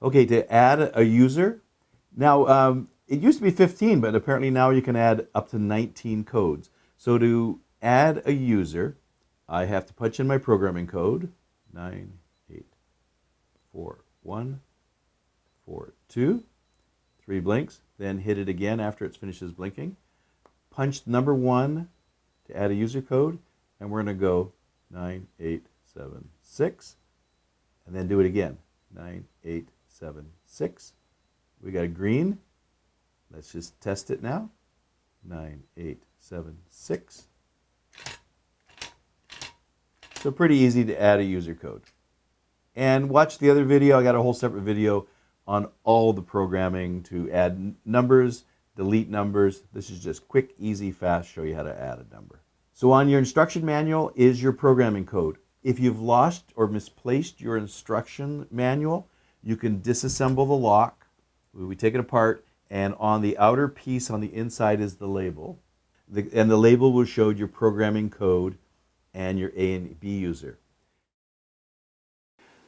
Okay, to add a user. Now, it used to be 15, but apparently now you can add up to 19 codes. So to add a user, I have to punch in my programming code, 984142, 3 blinks, then hit it again after it finishes blinking. Punch number 1 to add a user code, and we're going to go 9876, and then do it again, 9876. We got a green. Let's just test it now. 9876. So pretty easy to add a user code. And watch the other video. I got a whole separate video on all the programming to add numbers, delete numbers. This is just quick, easy, fast, show you how to add a number. So on your instruction manual is your programming code. If you've lost or misplaced your instruction manual, you can disassemble the lock. We take it apart, and on the outer piece on the inside is the label. And the label will show your programming code and your A and B user.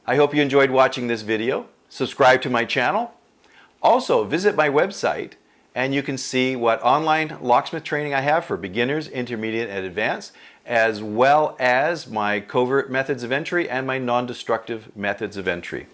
I hope you enjoyed watching this video. Subscribe to my channel. Also, visit my website, and you can see what online locksmith training I have for beginners, intermediate, and advanced, as well as my covert methods of entry and my non-destructive methods of entry.